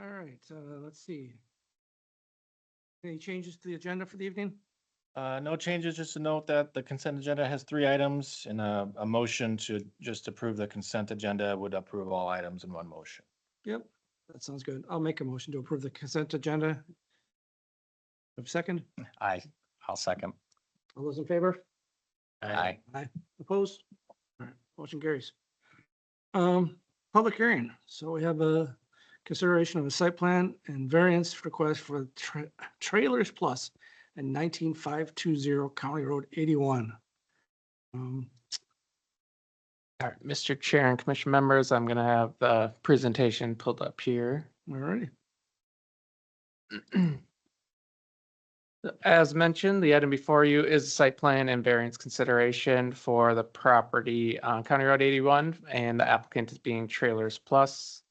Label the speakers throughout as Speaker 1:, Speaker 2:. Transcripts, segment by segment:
Speaker 1: All right, let's see. Any changes to the agenda for the evening?
Speaker 2: No changes, just to note that the consent agenda has 3 items and a motion to just approve the consent agenda would approve all items in one motion.
Speaker 1: Yep, that sounds good. I'll make a motion to approve the consent agenda. Have a second?
Speaker 3: I'll second.
Speaker 1: All those in favor?
Speaker 3: Aye.
Speaker 1: Aye. Opposed? All right, motion carries. Public hearing. So we have a consideration of a site plan and variance request for Trailers Plus and 19520 County Road 81.
Speaker 4: All right, Mr. Chair and Commission members, I'm going to have the presentation pulled up here.
Speaker 1: All righty.
Speaker 4: As mentioned, the item before you is a site plan and variance consideration for the property on County Road 81, and the applicant is being Trailers Plus.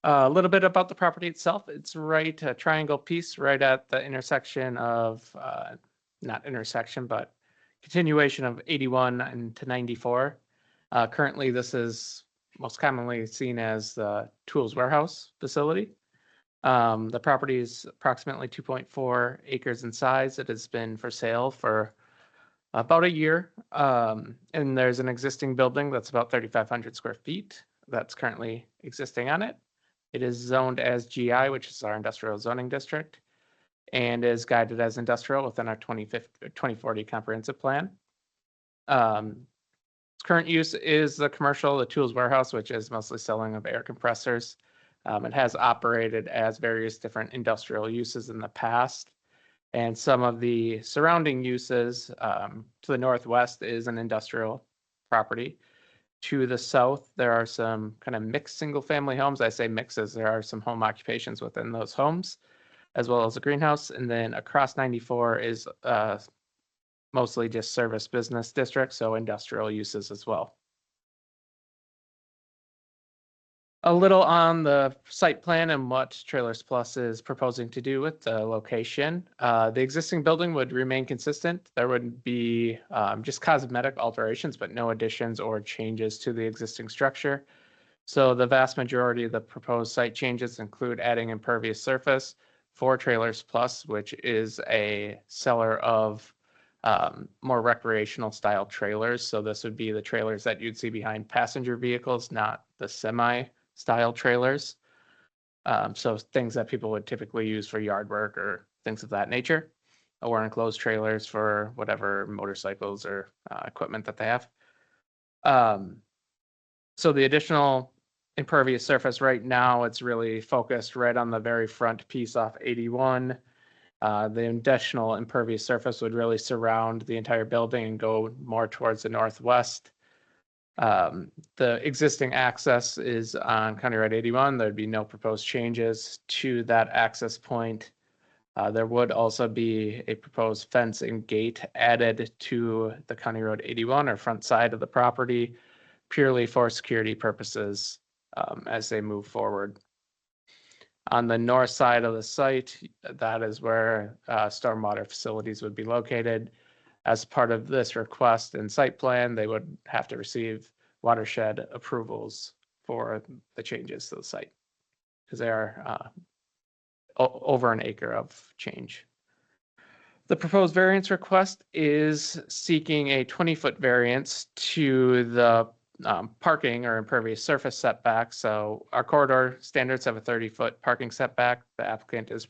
Speaker 4: A little bit about the property itself. It's right, a triangle piece right at the intersection of, not intersection, but continuation of 81 and to 94. Currently, this is most commonly seen as the Tools Warehouse facility. The property is approximately 2.4 acres in size. It has been for sale for about a year. And there's an existing building that's about 3,500 square feet that's currently existing on it. It is zoned as GI, which is our industrial zoning district, and is guided as industrial within our 2040 comprehensive plan. Its current use is the commercial, the Tools Warehouse, which is mostly selling of air compressors. It has operated as various different industrial uses in the past. And some of the surrounding uses, to the northwest is an industrial property. To the south, there are some kind of mixed single-family homes. I say mixes, there are some home occupations within those homes, as well as a greenhouse. And then across 94 is mostly just service business district, so industrial uses as well. A little on the site plan and what Trailers Plus is proposing to do with the location. The existing building would remain consistent. There would be just cosmetic alterations, but no additions or changes to the existing structure. So the vast majority of the proposed site changes include adding impervious surface for Trailers Plus, which is a seller of more recreational style trailers. So this would be the trailers that you'd see behind passenger vehicles, not the semi style trailers. So things that people would typically use for yard work or things of that nature, or enclosed trailers for whatever motorcycles or equipment that they have. So the additional impervious surface right now, it's really focused right on the very front piece off 81. The additional impervious surface would really surround the entire building and go more towards the northwest. The existing access is on County Road 81. There'd be no proposed changes to that access point. There would also be a proposed fence and gate added to the County Road 81 or front side of the property, purely for security purposes as they move forward. On the north side of the site, that is where stormwater facilities would be located. As part of this request and site plan, they would have to receive watershed approvals for the changes to the site, because they are over an acre of change. The proposed variance request is seeking a 20-foot variance to the parking or impervious surface setback. So our corridor standards have a 30-foot parking setback. The applicant is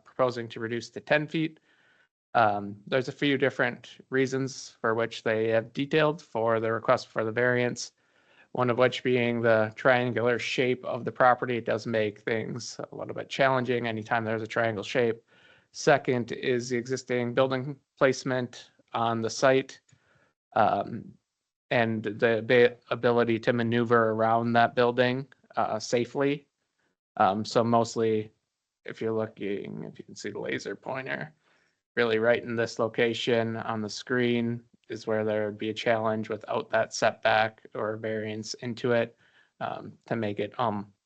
Speaker 4: proposing to reduce to 10 feet. There's a few different reasons for which they have detailed for the request for the variance. One of which being the triangular shape of the property. It does make things a little bit challenging anytime there's a triangle shape. Second is the existing building placement on the site. And the ability to maneuver around that building safely. So mostly, if you're looking, if you can see the laser pointer, really right in this location on the screen is where there would be a challenge without that setback or variance into it to make it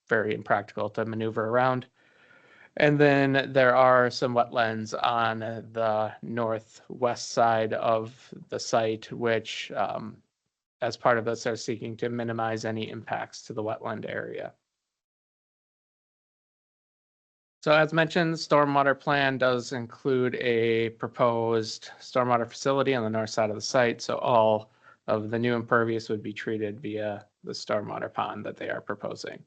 Speaker 4: very impractical to maneuver around. And then there are some wetlands on the northwest side of the site, which as part of this are seeking to minimize any impacts to the wetland area. So as mentioned, the stormwater plan does include a proposed stormwater facility on the north side of the site. So all of the new impervious would be treated via the stormwater pond that they are proposing.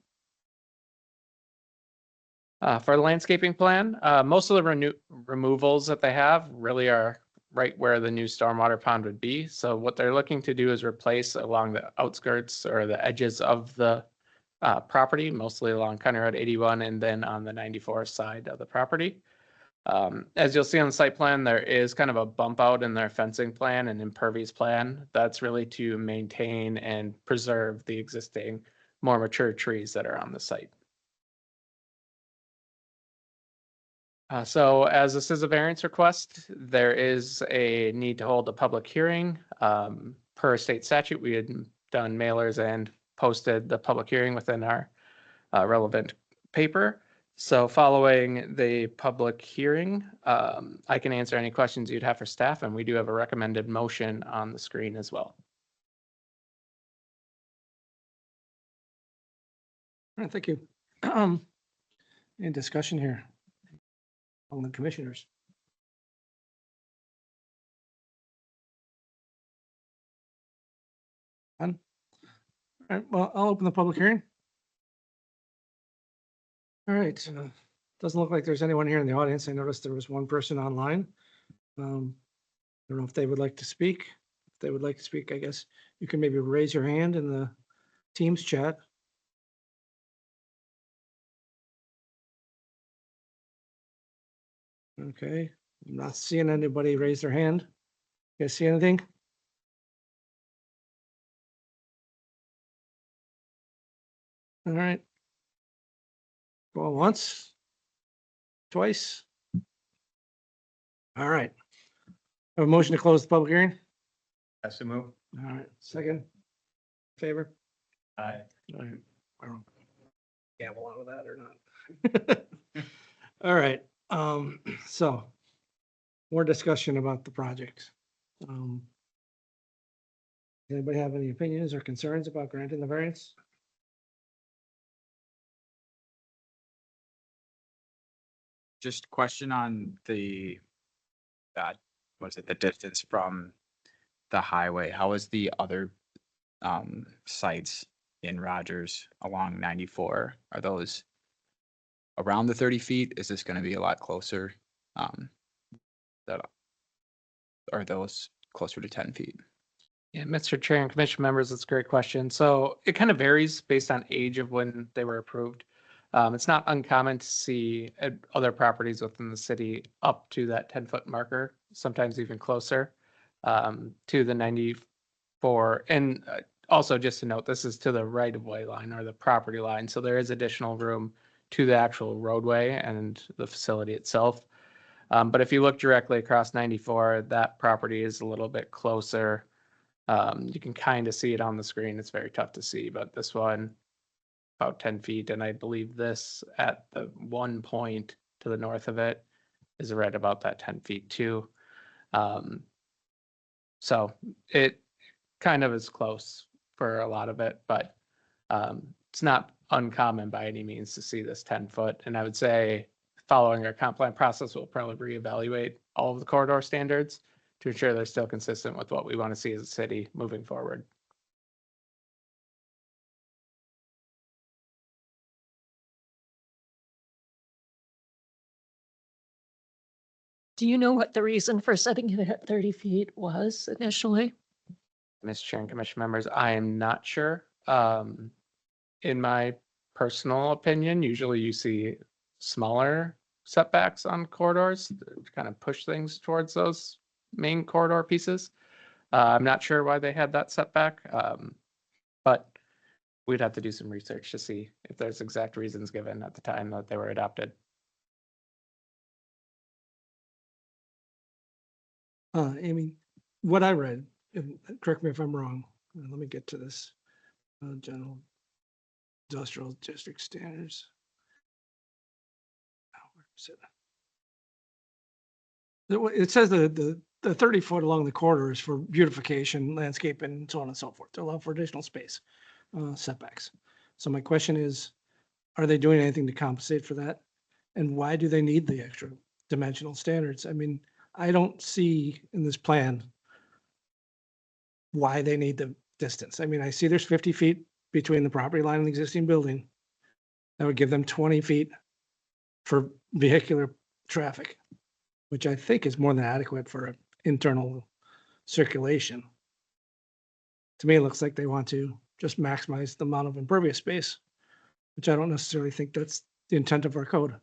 Speaker 4: For the landscaping plan, most of the removals that they have really are right where the new stormwater pond would be. So what they're looking to do is replace along the outskirts or the edges of the property, mostly along County Road 81 and then on the 94 side of the property. As you'll see on the site plan, there is kind of a bump out in their fencing plan and impervious plan. That's really to maintain and preserve the existing more mature trees that are on the site. So as this is a variance request, there is a need to hold a public hearing. Per state statute, we had done mailers and posted the public hearing within our relevant paper. So following the public hearing, I can answer any questions you'd have for staff, and we do have a recommended motion on the screen as well.
Speaker 1: All right, thank you. Any discussion here on the commissioners? None? All right, well, I'll open the public hearing. All right, doesn't look like there's anyone here in the audience. I noticed there was one person online. I don't know if they would like to speak. If they would like to speak, I guess you can maybe raise your hand in the Teams chat. Okay, I'm not seeing anybody raise their hand. You guys see anything? All right. Go once, twice. All right. Have a motion to close the public hearing?
Speaker 3: Has to move.
Speaker 1: All right, second. Favor?
Speaker 3: Aye.
Speaker 1: All right. I don't gamble out of that or not. All right, so more discussion about the project. Does anybody have any opinions or concerns about granting the variance?
Speaker 5: Just question on the, was it the distance from the highway? How is the other sites in Rogers along 94? Are those around the 30 feet? Is this going to be a lot closer? That are those closer to 10 feet?
Speaker 4: Yeah, Mr. Chair and Commission members, that's a great question. So it kind of varies based on age of when they were approved. It's not uncommon to see other properties within the city up to that 10-foot marker, sometimes even closer to the 94. And also just to note, this is to the right-of-way line or the property line. So there is additional room to the actual roadway and the facility itself. But if you look directly across 94, that property is a little bit closer. You can kind of see it on the screen. It's very tough to see, but this one about 10 feet. And I believe this at the one point to the north of it is right about that 10 feet too. So it kind of is close for a lot of it, but it's not uncommon by any means to see this 10-foot. And I would say following our comp plan process, we'll probably reevaluate all of the corridor standards to ensure they're still consistent with what we want to see as a city moving forward.
Speaker 6: Do you know what the reason for setting it at 30 feet was initially?
Speaker 4: Mr. Chair and Commission members, I am not sure. In my personal opinion, usually you see smaller setbacks on corridors to kind of push things towards those main corridor pieces. I'm not sure why they had that setback, but we'd have to do some research to see if there's exact reasons given at the time that they were adopted.
Speaker 1: Amy, what I read, and correct me if I'm wrong, let me get to this, general industrial district standards. Where is it? It says the 30-foot along the corridor is for beautification, landscape, and so on and so forth, to allow for additional space, setbacks. So my question is, are they doing anything to compensate for that? And why do they need the extra dimensional standards? I mean, I don't see in this plan why they need the distance. I mean, I see there's 50 feet between the property line and the existing building. That would give them 20 feet for vehicular traffic, which I think is more than adequate for internal circulation. To me, it looks like they want to just maximize the amount of impervious space, which I don't necessarily think that's the intent of our code.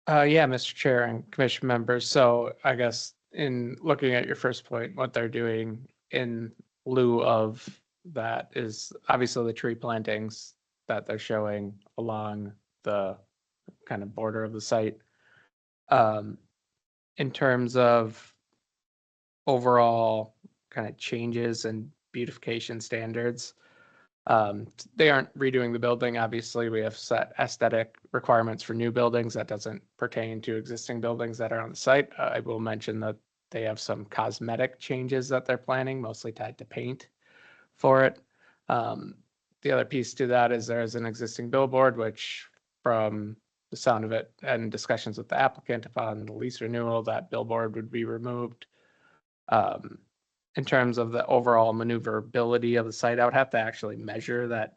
Speaker 4: Yeah, Mr. Chair and commission members. So I guess in looking at your first point, what they're doing in lieu of that is obviously the tree plantings that they're showing along the kind of border of the site. In terms of overall kind of changes and beautification standards, they aren't redoing the building. Obviously, we have set aesthetic requirements for new buildings. That doesn't pertain to existing buildings that are on the site. I will mention that they have some cosmetic changes that they're planning, mostly tied to paint for it. The other piece to that is there's an existing billboard, which from the sound of it and discussions with the applicant upon the lease renewal, that billboard would be removed. In terms of the overall maneuverability of the site, I would have to actually measure that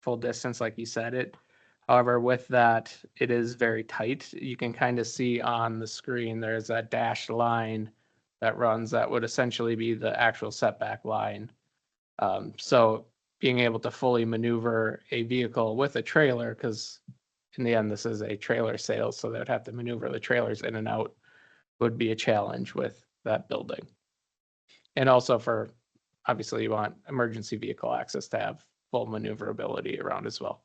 Speaker 4: full distance like you said it. However, with that, it is very tight. You can kind of see on the screen, there's a dashed line that runs that would essentially be the actual setback line. So being able to fully maneuver a vehicle with a trailer, because in the end, this is a trailer sale, so they would have to maneuver the trailers in and out, would be a challenge with that building. And also for, obviously you want emergency vehicle access to have full maneuverability around as well.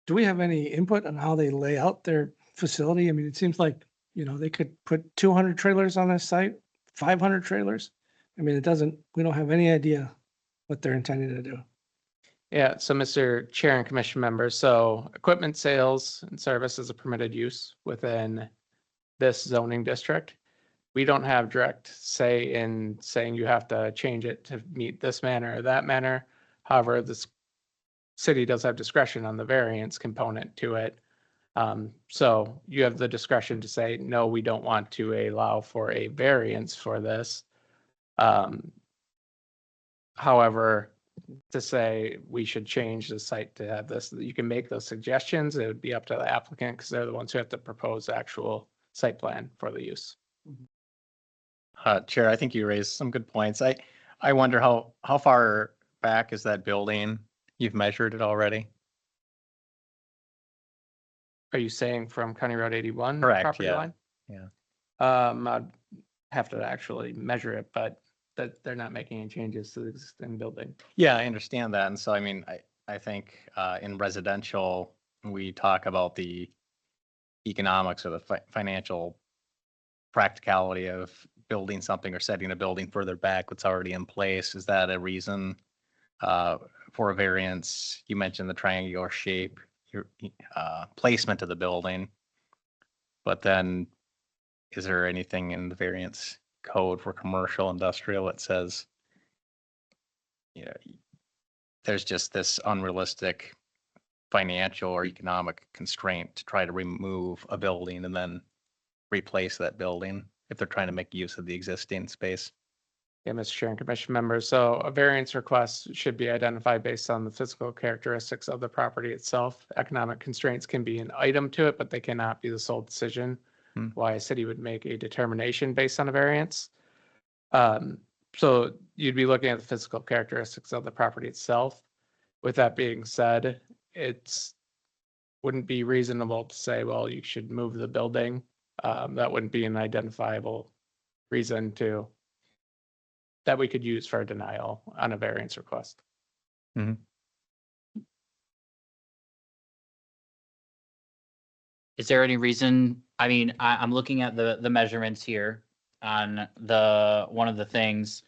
Speaker 1: Do we have any input on how they lay out their facility? I mean, it seems like, they could put 200 trailers on this site, 500 trailers. I mean, we don't have any idea what they're intending to do.
Speaker 4: Yeah, so Mr. Chair and Commission members, so equipment sales and service is a permitted use within this zoning district. We don't have direct say in saying you have to change it to meet this manner or that manner. However, this city does have discretion on the variance component to it. So you have the discretion to say, no, we don't want to allow for a variance for this. However, to say we should change the site to have this, you can make those suggestions. It would be up to the applicant because they're the ones who have to propose the actual site plan for the use.
Speaker 3: Chair, I think you raised some good points. I wonder how far back is that building? You've measured it already?
Speaker 4: Are you saying from County Road 81
Speaker 3: Correct,
Speaker 4: property
Speaker 3: yeah,
Speaker 4: line?
Speaker 3: yeah.
Speaker 4: I'd have to actually measure it, but that they're not making any changes to the existing building.
Speaker 3: Yeah, I understand that. And so, I mean, I think in residential, we talk about the economics or the financial practicality of building something or setting a building further back that's already in place. Is that a reason for a variance? You mentioned the triangular shape, your placement of the building. But then is there anything in the variance code for commercial industrial that says, there's just this unrealistic financial or economic constraint to try to remove a building and then replace that building if they're trying to make use of the existing space?
Speaker 4: Yeah, Mr. Chair and Commission members. So a variance request should be identified based on the physical characteristics of the property itself. Economic constraints can be an item to it, but they cannot be the sole decision why a city would make a determination based on a variance. So you'd be looking at the physical characteristics of the property itself. With that being said, wouldn't be reasonable to say, well, you should move the building. That wouldn't be an identifiable reason that we could use for a denial on a variance request.
Speaker 7: Is there any reason, I mean, I'm looking at the measurements here on one of the things.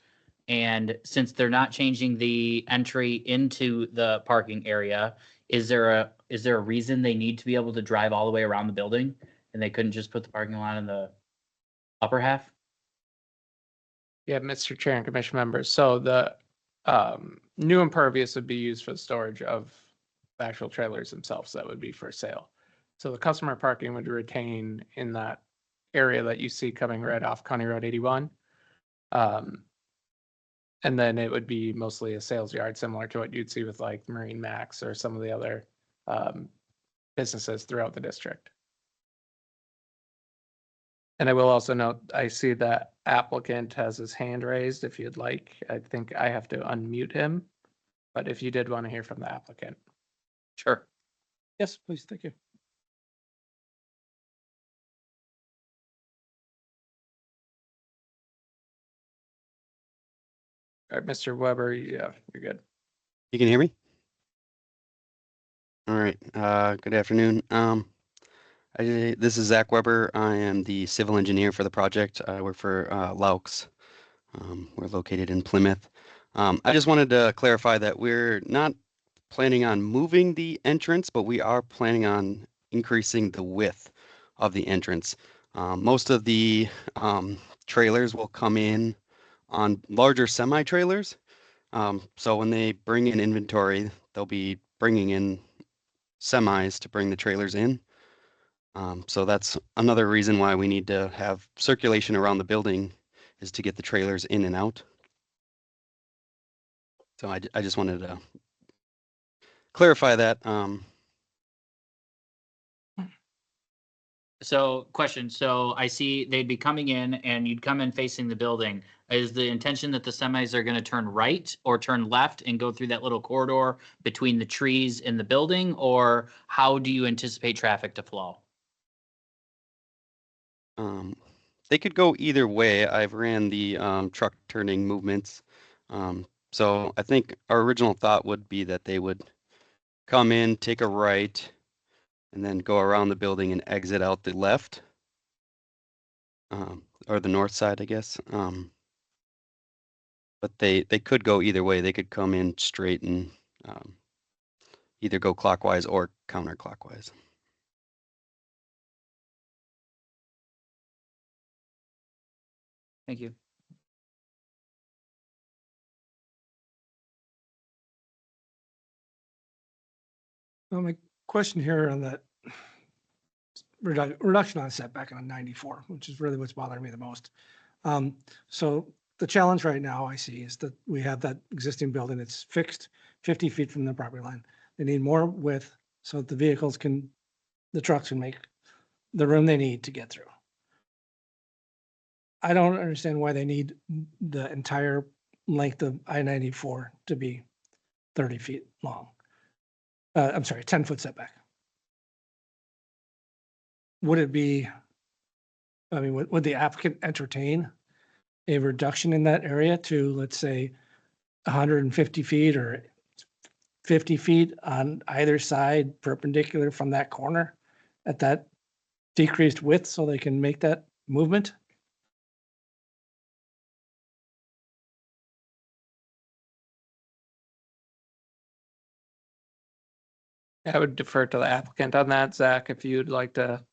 Speaker 7: And since they're not changing the entry into the parking area, is there a reason they need to be able to drive all the way around the building? And they couldn't just put the parking lot in the upper half?
Speaker 4: Yeah, Mr. Chair and Commission members. So the New impervious would be used for the storage of the actual trailers themselves. That would be for sale. So the customer parking would retain in that area that you see coming right off County Road 81. And then it would be mostly a sales yard, similar to what you'd see with like Marine Max or some of the other businesses throughout the district. And I will also note, I see that applicant has his hand raised. If you'd like, I think I have to unmute him. But if you did want to hear from the applicant.
Speaker 7: Sure.
Speaker 1: Yes, please, thank you.
Speaker 4: All right, Mr. Weber, yeah, you're good.
Speaker 8: You can hear me? All right, good afternoon. This is Zach Weber. I am the civil engineer for the project. I work for Laux. We're located in Plymouth. I just wanted to clarify that we're not planning on moving the entrance, but we are planning on increasing the width of the entrance. Most of the trailers will come in on larger semi-trailers. So when they bring in inventory, they'll be bringing in semis to bring the trailers in. So that's another reason why we need to have circulation around the building, is to get the trailers in and out. So I just wanted to clarify that.
Speaker 7: So question, so I see they'd be coming in and you'd come in facing the building. Is the intention that the semis are gonna turn right or turn left and go through that little corridor between the trees and the building? Or how do you anticipate traffic to flow?
Speaker 8: They could go either way. I've ran the truck turning movements. So I think our original thought would be that they would come in, take a right, and then go around the building and exit out the left. Or the north side, I guess. But they could go either way. They could come in straight and either go clockwise or counterclockwise.
Speaker 7: Thank you.
Speaker 1: Well, my question here on that reduction on setback on 94, which is really what's bothering me the most. So the challenge right now I see is that we have that existing building. It's fixed 50 feet from the property line. They need more width so that the vehicles can, the trucks can make the room they need to get through. I don't understand why they need the entire length of I-94 to be 30 feet long. I'm sorry, 10-foot setback. Would it be, I mean, would the applicant entertain a reduction in that area to, let's say, 150 feet or 50 feet on either side perpendicular from that corner at that decreased width so they can make that movement?
Speaker 4: I would defer to the applicant on that, Zach, if you'd like to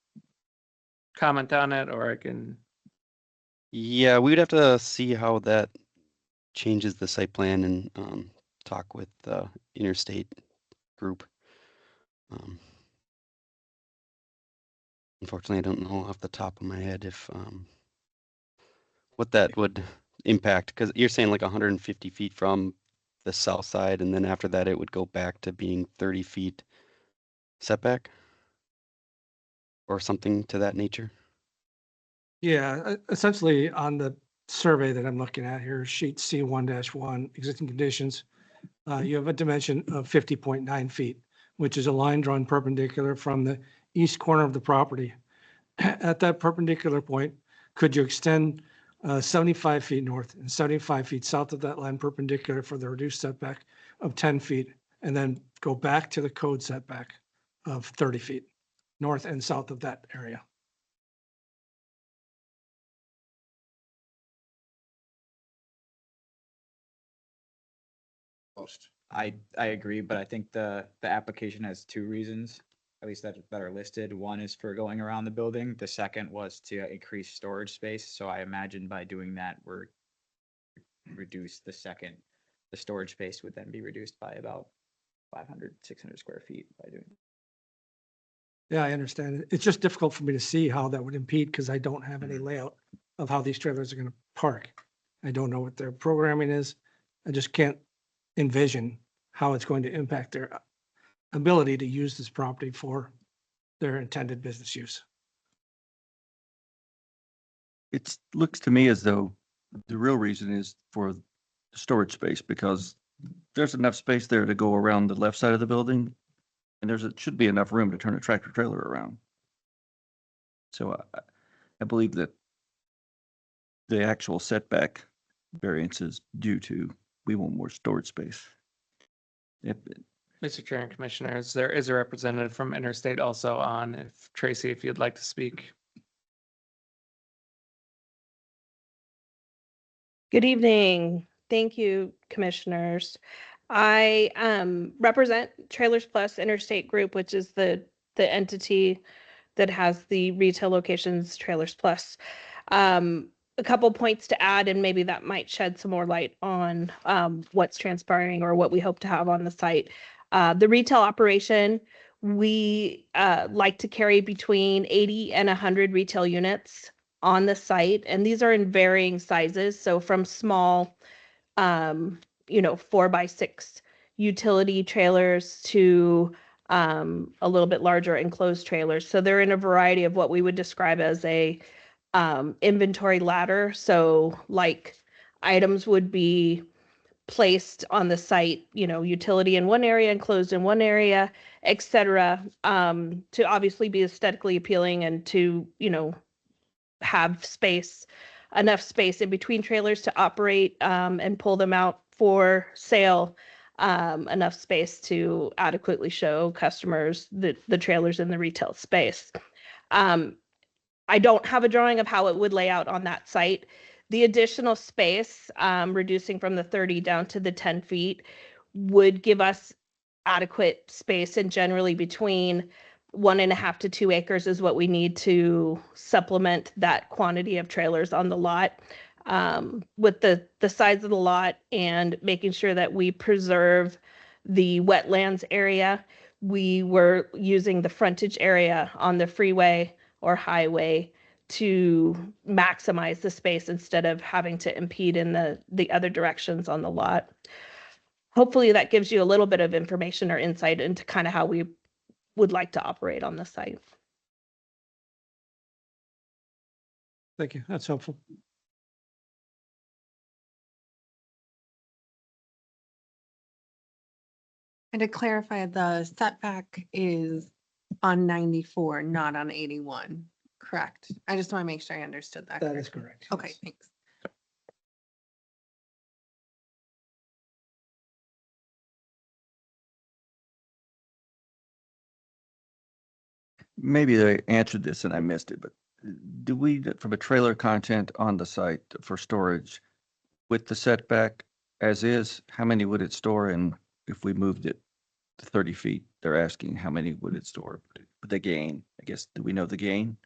Speaker 4: comment on it, or I can.
Speaker 8: Yeah, we would have to see how that changes the site plan and talk with the interstate group. Unfortunately, I don't know off the top of my head if what that would impact, because you're saying like 150 feet from the south side, and then after that it would go back to being 30 feet setback or something to that nature.
Speaker 1: Yeah, essentially on the survey that I'm looking at here, sheet C1-1, existing conditions, you have a dimension of 50.9 feet, which is a line drawn perpendicular from the east corner of the property. At that perpendicular point, could you extend 75 feet north and 75 feet south of that line perpendicular for the reduced setback of 10 feet, and then go back to the code setback of 30 feet, north and south of that area?
Speaker 5: I agree, but I think the application has two reasons, at least that are listed. One is for going around the building. The second was to increase storage space. So I imagine by doing that, we're reduce the second the storage space would then be reduced by about 500, 600 square feet by doing.
Speaker 1: Yeah, I understand. It's just difficult for me to see how that would impede because I don't have any layout of how these trailers are going to park. I don't know what their programming is. I just can't envision how it's going to impact their ability to use this property for their intended business use.
Speaker 9: It looks to me as though the real reason is for the storage space, because there's enough space there to go around the left side of the building. And should be enough room to turn a tractor trailer around. So I believe that the actual setback variance is due to, we want more storage space.
Speaker 4: Mr. Chair and Commissioners, there is a representative from Interstate also on. If Tracy, if you'd like to speak.
Speaker 10: Good evening. Thank you, commissioners. I represent Trailers Plus Interstate Group, which is the entity that has the retail locations, Trailers Plus. A couple points to add, and maybe that might shed some more light on what's transpiring or what we hope to have on the site. The retail operation, we like to carry between 80 and 100 retail units on the site, and these are in varying sizes. So from small, 4x6 utility trailers to a little bit larger enclosed trailers. So they're in a variety of what we would describe as a inventory ladder. So like items would be placed on the site, utility in one area, enclosed in one area, et cetera, to obviously be aesthetically appealing and to, have enough space in between trailers to operate and pull them out for sale, enough space to adequately show customers the trailers in the retail space. I don't have a drawing of how it would lay out on that site. The additional space, reducing from the 30 down to the 10 feet, would give us adequate space, and generally between 1.5 to 2 acres is what we need to supplement that quantity of trailers on the lot. With the size of the lot and making sure that we preserve the wetlands area, we were using the frontage area on the freeway or highway to maximize the space instead of having to impede in the other directions on the lot. Hopefully that gives you a little bit of information or insight into kind of how we would like to operate on the site.
Speaker 1: Thank you. That's helpful.
Speaker 11: And to clarify, the setback is on 94, not on 81, correct? I just want to make sure I understood that.
Speaker 1: That is
Speaker 11: correctly.
Speaker 1: correct.
Speaker 11: Okay,
Speaker 1: yes.
Speaker 11: thanks.
Speaker 9: Maybe they answered this and I missed it, but do we, from a trailer content on the site for storage, with the setback as is, how many would it store? And if we moved it to 30 feet, they're asking how many would it store? Would they gain? I guess, do we know the gain?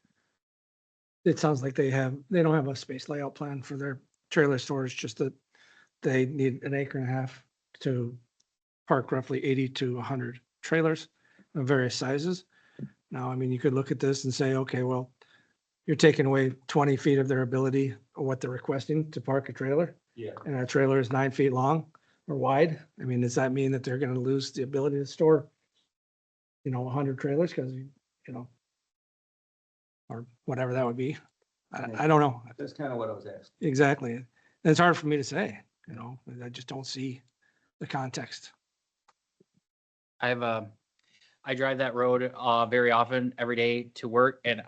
Speaker 1: It sounds like they don't have a space layout plan for their trailer storage, just that they need 1.5 acres to park roughly 80 to 100 trailers of various sizes. Now, I mean, you could look at this and say, okay, well, you're taking away 20 feet of their ability or what they're requesting to park a trailer.
Speaker 2: Yeah.
Speaker 1: And our trailer is 9 feet long or wide. I mean, does that mean that they're going to lose the ability to store, 100 trailers? Because, or whatever that would be. I don't know.
Speaker 9: That's kind of what I was asking.
Speaker 1: Exactly. And it's hard for me to say, I just don't see the context.
Speaker 7: I drive that road very often every day to work, and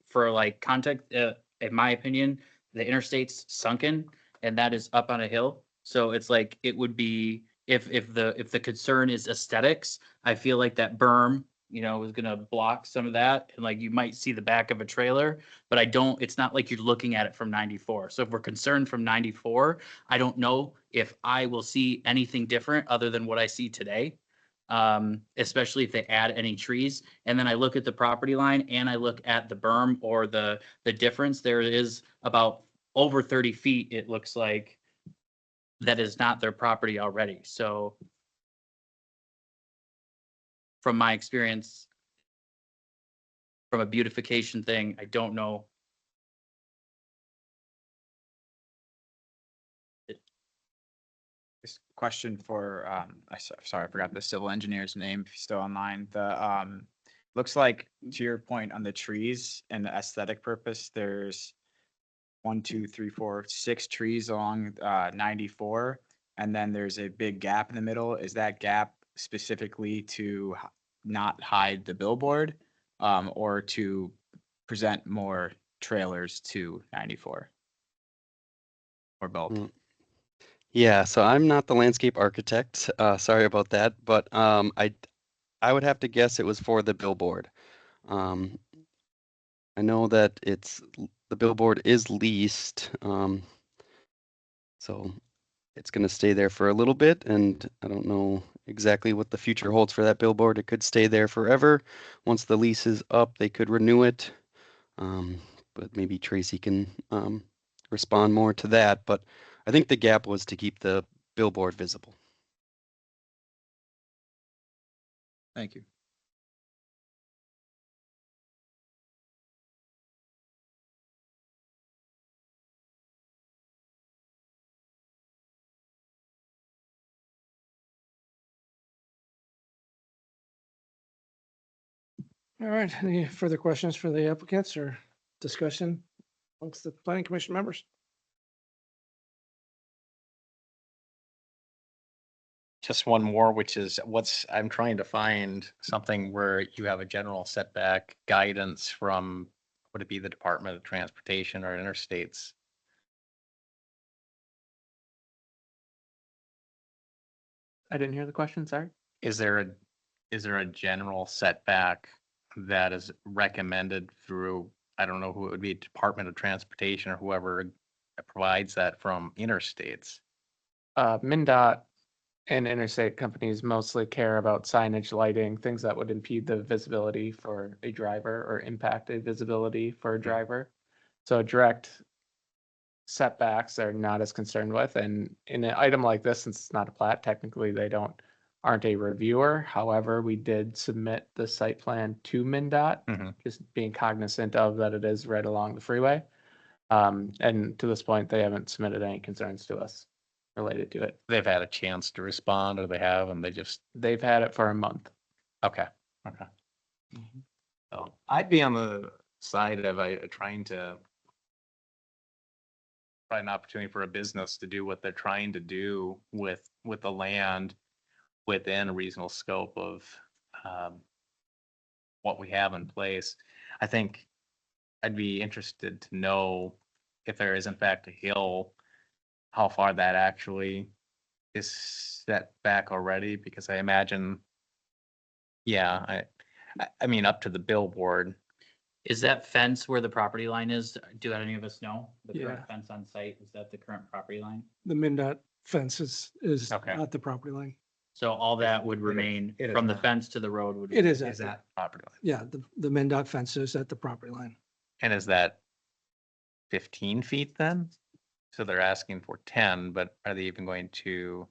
Speaker 7: for like context, in my opinion, the interstate's sunken, and that is up on a hill. So it's like it would be if the concern is aesthetics, I feel like that berm, is gonna block some of that, and like you might see the back of a trailer, but it's not like you're looking at it from 94. So if we're concerned from 94, I don't know if I will see anything different other than what I see today. Especially if they add any trees. And then I look at the property line and I look at the berm or the difference. There is about over 30 feet, it looks like, that is not their property already. So from my experience, from a beautification thing, I don't know.
Speaker 5: This question for, sorry, I forgot the civil engineer's name, if he's still online. Looks like, to your point on the trees and the aesthetic purpose, there's 1, 2, 3, 4, 6 trees along 94. And then there's a big gap in the middle. Is that gap specifically to not hide the billboard, or to present more trailers to 94? Or both?
Speaker 8: Mm. Yeah, so I'm not the landscape architect. Sorry about that, but I would have to guess it was for the billboard. Um, I know that the billboard is leased, so it's going to stay there for a little bit, and I don't know exactly what the future holds for that billboard. It could stay there forever. Once the lease is up, they could renew it. But maybe Tracy can respond more to that. But I think the gap was to keep the billboard visible.
Speaker 5: Thank you.
Speaker 1: All right, any further questions for the applicants or discussion amongst the planning commission members?
Speaker 3: Just one more, which is I'm trying to find something where you have a general setback guidance from, would it be the Department of Transportation or Interstates?
Speaker 4: I didn't hear the question, sorry.
Speaker 3: Is there a general setback that is recommended through, I don't know who it would be, Department of Transportation or whoever provides that from interstates?
Speaker 4: MnDOT and interstate companies mostly care about signage, lighting, things that would impede the visibility for a driver or impact a visibility for a driver. So direct setbacks they're not as concerned with. And in an item like this, since it's not a plat, technically they aren't a reviewer. However, we did submit the site plan to MnDOT,
Speaker 3: Mhm.
Speaker 4: just being cognizant of that it is right along the freeway. And to this point, they haven't submitted any concerns to us related to it.
Speaker 3: They've had a chance to respond, or they have, and they just,
Speaker 4: They've had it for a month.
Speaker 3: okay. So I'd be on the side of trying to find an opportunity for a business to do what they're trying to do with the land within a reasonable scope of what we have in place. I think I'd be interested to know if there is in fact a hill, how far that actually is set back already, because I imagine, yeah, I mean, up to the billboard.
Speaker 7: Is that fence where the property line is? Do any of us know? The
Speaker 1: Yeah.
Speaker 7: current fence on site, is that the current property line?
Speaker 1: The MnDOT fence is
Speaker 3: Okay.
Speaker 1: at the property line.
Speaker 7: So all that would remain
Speaker 3: it is
Speaker 7: from the
Speaker 3: not.
Speaker 7: fence to the road would.
Speaker 1: It is
Speaker 3: Is that property line?
Speaker 1: Yeah, the MnDOT fence is at the property line.
Speaker 3: And is that 15 feet then? So they're asking for 10, but are they even going to?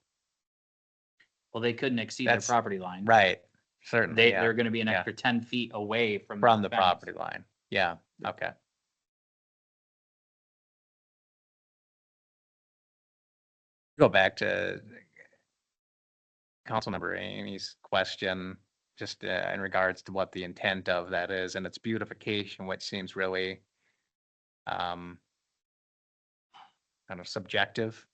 Speaker 7: Well, they couldn't exceed their
Speaker 3: That's-
Speaker 7: property line.
Speaker 3: Right, certainly,
Speaker 7: They're gonna be an
Speaker 3: yeah.
Speaker 7: extra 10 feet away from.
Speaker 3: From the
Speaker 7: fence.
Speaker 3: property line. Yeah, okay. Go back to Councilmember Amy's question, just in regards to what the intent of that is, and it's beautification, which seems really kind of subjective.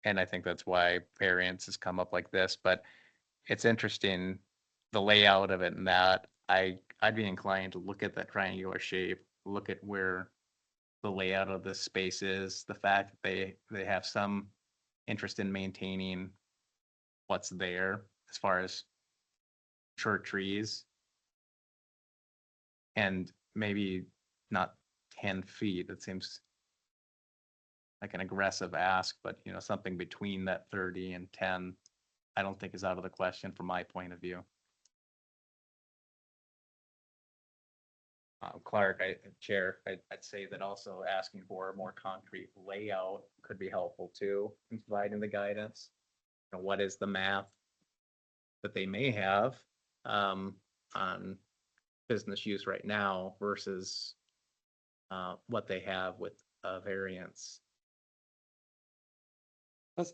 Speaker 3: And I think that's why variance has come up like this, but it's interesting, the layout of it, and that I'd be inclined to look at that triangular shape, look at where the layout of this space is, the fact that they have some interest in maintaining what's there as far as short trees. And maybe not 10 feet, it seems like an aggressive ask, but something between that 30 and 10, I don't think is out of the question from my point of view. Clark, Chair, I'd say that also asking for a more concrete layout could be helpful too, in providing the guidance. You know, what is the math that they may have on business use right now versus what they have with variance.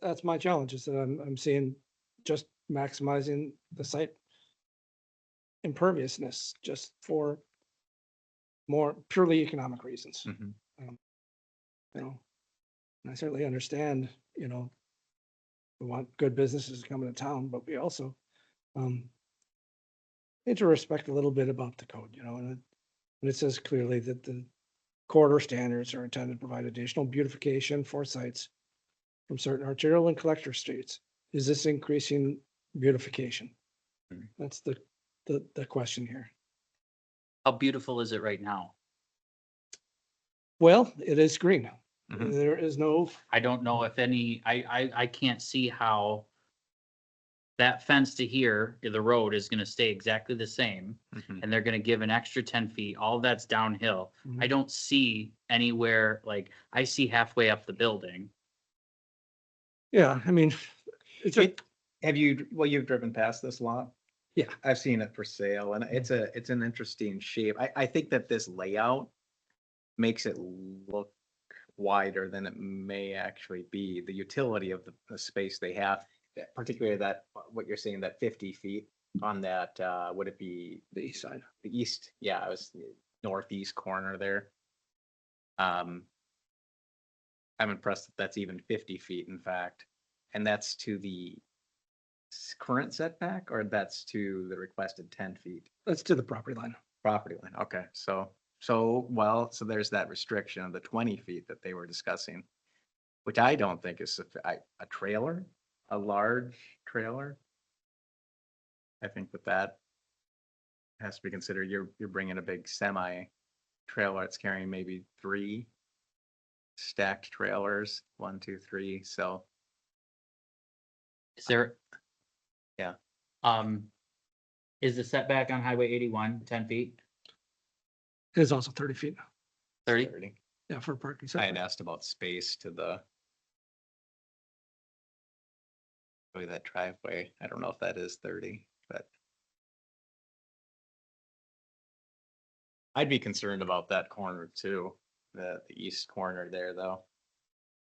Speaker 1: That's my challenge, is that I'm seeing just maximizing the site imperviousness just for more purely economic reasons.
Speaker 3: Mhm.
Speaker 1: You know, and I certainly understand, you know, we want good businesses to come into town, but we also need to respect a little bit about the code, you know, and it says clearly that the corridor standards are intended to provide additional beautification for sites from certain arterial and collector streets. Is this increasing beautification?
Speaker 3: Mhm.
Speaker 1: That's the question here.
Speaker 7: How beautiful is it right now?
Speaker 1: Well, it is green.
Speaker 3: Mhm.
Speaker 1: There is no,
Speaker 7: I don't know if any, I can't see how that fence to here, the road is gonna stay exactly the same,
Speaker 3: Mhm.
Speaker 7: and they're gonna give an extra 10 feet, all that's downhill. I
Speaker 1: Mhm.
Speaker 7: don't see anywhere, like, I see halfway up the building.
Speaker 1: yeah, I mean, it's a,
Speaker 3: Have you, well, you've driven past this lot?
Speaker 1: Yeah.
Speaker 3: I've seen it for sale and it's an interesting shape. I think that this layout makes it look wider than it may actually be. The utility of the space they have, particularly that, what you're saying, that 50 feet on that, would it be
Speaker 1: the east side.
Speaker 3: the east? Yeah, it was the northeast corner there. I'm impressed that that's even 50 feet, in fact. And that's to the current setback, or that's to the requested 10 feet
Speaker 1: That's to the property line.
Speaker 3: property line? Okay, so there's that restriction of the 20 feet that they were discussing, which I don't think is a trailer, a large trailer. I think that has to be considered. You're bringing a big semi trailer. It's carrying maybe 3 stacked trailers, 1, 2, 3. So
Speaker 7: Is there?
Speaker 3: Yeah.
Speaker 7: Is the setback on Highway 81 10 feet?
Speaker 1: It is also 30 feet.
Speaker 7: 30?
Speaker 3: 30.
Speaker 1: Yeah, for parking.
Speaker 3: I had
Speaker 1: setback.
Speaker 3: asked about space to the really that driveway. I don't know if that is 30, but I'd be concerned about that corner too, the east corner there, though.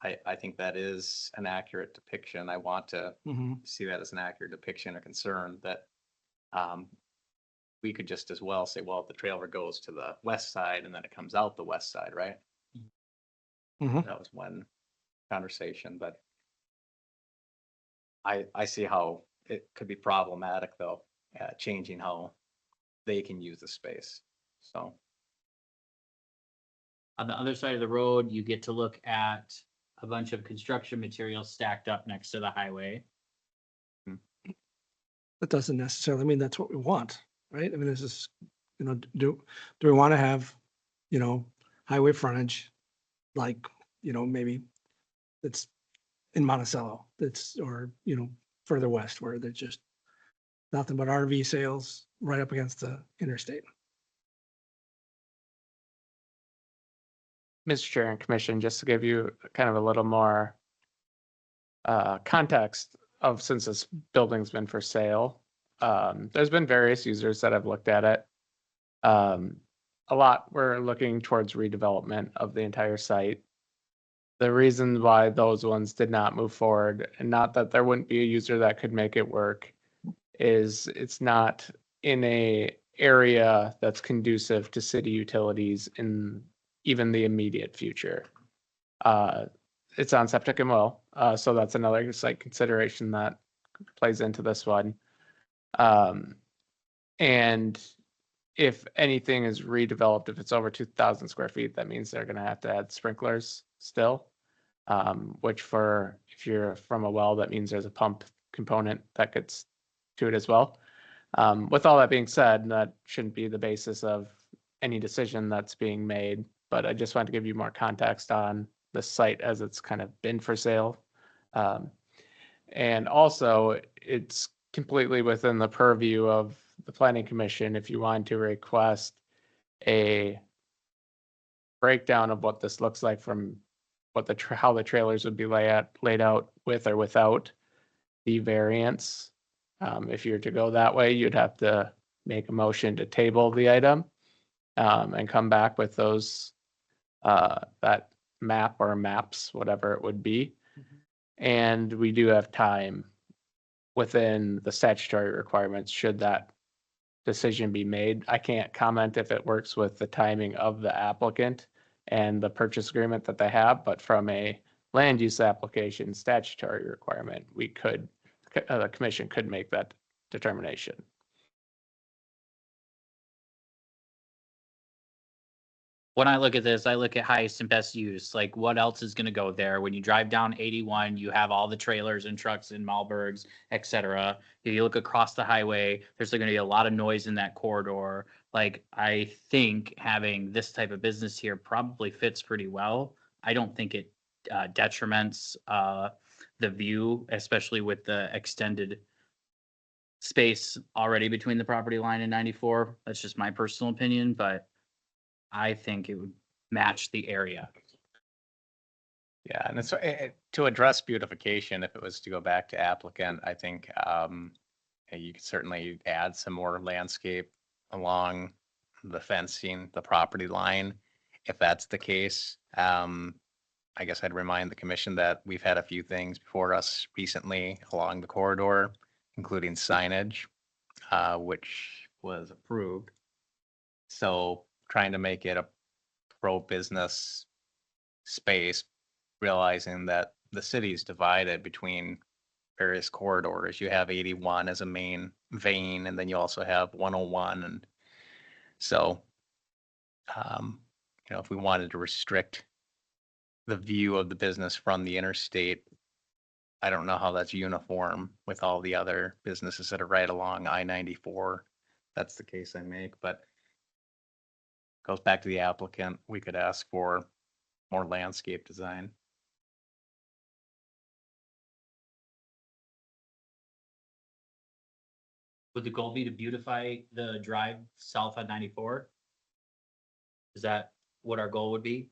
Speaker 3: I think that is an accurate depiction. I want to
Speaker 1: Mhm.
Speaker 3: see that as an accurate depiction or concern that we could just as well say, well, if the trailer goes to the west side and then it comes out the west side, right?
Speaker 1: Mhm.
Speaker 3: That was one conversation, but I see how it could be problematic though, changing how they can use the space. So,
Speaker 7: On the other side of the road, you get to look at a bunch of construction materials stacked up next to the highway.
Speaker 1: That doesn't necessarily mean that's what we want, right? I mean, this is, you know, do we want to have, you know, highway frontage, like, you know, maybe it's in Monticello, that's, or, you know, further west where there's just nothing but RV sales right up against the interstate.
Speaker 4: Mr. Chair and Commission, just to give you kind of a little more context of, since this building's been for sale, there's been various users that have looked at it. A lot were looking towards redevelopment of the entire site. The reason why those ones did not move forward, and not that there wouldn't be a user that could make it work, is it's not in a area that's conducive to city utilities in even the immediate future. It's on septic and well, so that's another site consideration that plays into this one. And if anything is redeveloped, if it's over 2,000 square feet, that means they're gonna have to add sprinklers still. Which if you're from a well, that means there's a pump component that gets to it as well. With all that being said, that shouldn't be the basis of any decision that's being made, but I just wanted to give you more context on the site as it's kind of been for sale. And also, it's completely within the purview of the planning commission if you want to request a breakdown of what this looks like from what how the trailers would be laid out with or without the variance. If you're to go that way, you'd have to make a motion to table the item and come back with those, that map or maps, whatever it would be. And we do have time within the statutory requirements, should that decision be made. I can't comment if it works with the timing of the applicant and the purchase agreement that they have, but from a land use application statutory requirement, we could, the commission could make that determination.
Speaker 7: When I look at this, I look at highest and best use, like what else is gonna go there? When you drive down 81, you have all the trailers and trucks and Malbergs, et cetera. If you look across the highway, there's gonna be a lot of noise in that corridor. Like, I think having this type of business here probably fits pretty well. I don't think it detriments the view, especially with the extended space already between the property line and 94. That's just my personal opinion, but I think it would match the area.
Speaker 3: Yeah, and it's to address beautification, if it was to go back to applicant, I think you could certainly add some more landscape along the fencing, the property line. If that's the case, I guess I'd remind the commission that we've had a few things before us recently along the corridor, including signage, which was approved. So trying to make it a pro-business space, realizing that the city is divided between various corridors. You have 81 as a main vein, and then you also have 101. And so, if we wanted to restrict the view of the business from the interstate, I don't know how that's uniform with all the other businesses that are right along I-94. That's the case I make, but goes back to the applicant. We could ask for more landscape design.
Speaker 7: Would the goal be to beautify the drive south on 94? Is that what our goal would be?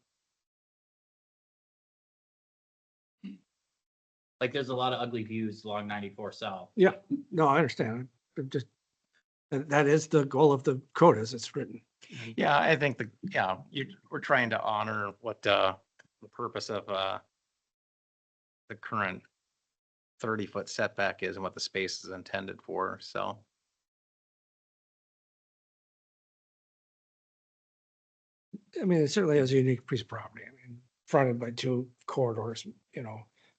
Speaker 7: Like, there's a lot of ugly views along 94 south.
Speaker 1: Yeah, no, I understand. It just, that is the goal of the code as it's written.
Speaker 3: Yeah, I think we're trying to honor what the purpose of the current 30-foot setback is and what the space is intended for, so.
Speaker 1: I mean, it certainly has a unique piece of property. I mean, fronted by two corridors,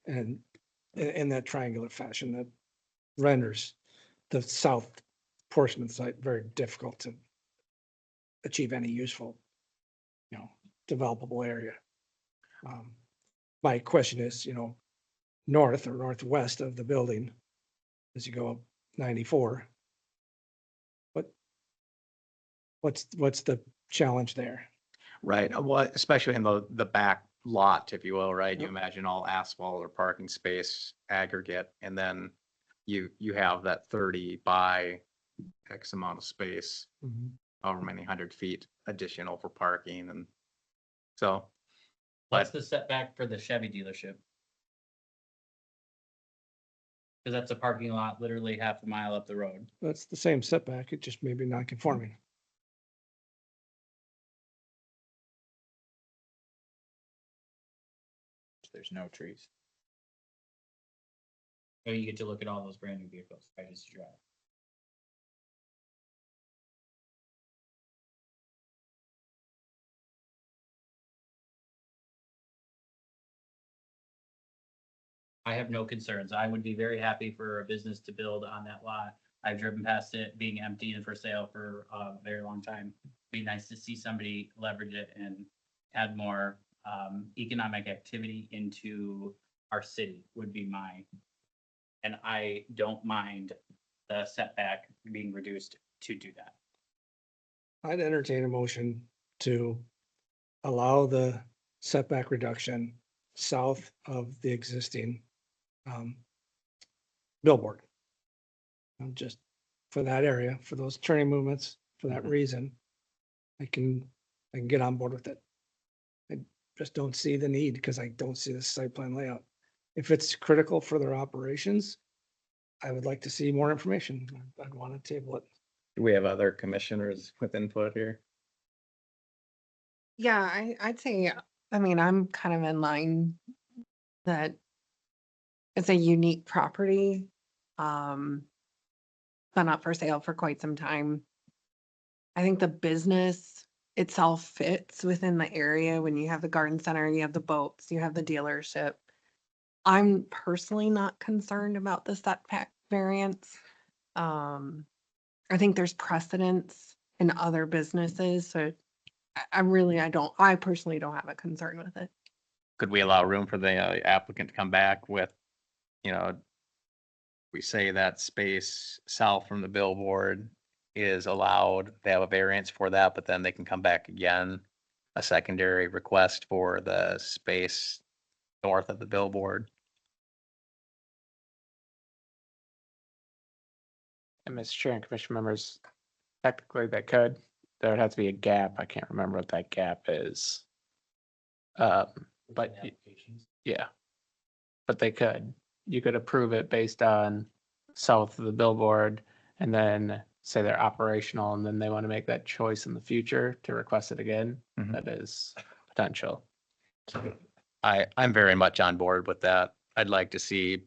Speaker 1: and in that triangular fashion that renders the south portion of the site very difficult to achieve any useful, developable area. My question is, north or northwest of the building, as you go up 94, what's the challenge there?
Speaker 3: Right, well, especially in the back lot, if you will, right? You imagine all asphalt or parking space aggregate, and then you have that 30 by X amount of space, however many 100 feet additional for parking, and so.
Speaker 7: What's the setback for the Chevy dealership? Because that's a parking lot literally half a mile up the road.
Speaker 1: That's the same setback, it just may be non-conforming.
Speaker 5: There's no trees.
Speaker 7: Oh, you get to look at all those brand new vehicles right as you drive. I have no concerns. I would be very happy for a business to build on that lot. I've driven past it being empty and for sale for a very long time. Be nice to see somebody leverage it and add more economic activity into our city would be and I don't mind the setback being reduced to do that.
Speaker 1: I'd entertain a motion to allow the setback reduction south of the existing billboard. Just for that area, for those turning movements, for that reason. I can get on board with it. I just don't see the need because I don't see the site plan layout. If it's critical for their operations, I would like to see more information. I'd want to table it.
Speaker 3: Do we have other commissioners with input here?
Speaker 11: Yeah, I'd say, I mean, I'm kind of in line that it's a unique property. Been up for sale for quite some time. I think the business itself fits within the area when you have the garden center, you have the boats, you have the dealership. I'm personally not concerned about the setback variance. I think there's precedence in other businesses, so I personally don't have a concern with it.
Speaker 3: Could we allow room for the applicant to come back with, you know, we say that space south from the billboard is allowed, they have a variance for that, but then they can come back again, a secondary request for the space north of the billboard.
Speaker 4: And Mr. Chair and Commission members, technically they could. There would have to be a gap. I can't remember what that gap is. But yeah, but they could. You could approve it based on south of the billboard and then say they're operational and then they want to make that choice in the future to request it again.
Speaker 3: Mhm.
Speaker 4: That is potential.
Speaker 3: I'm very much on board with that. I'd like to see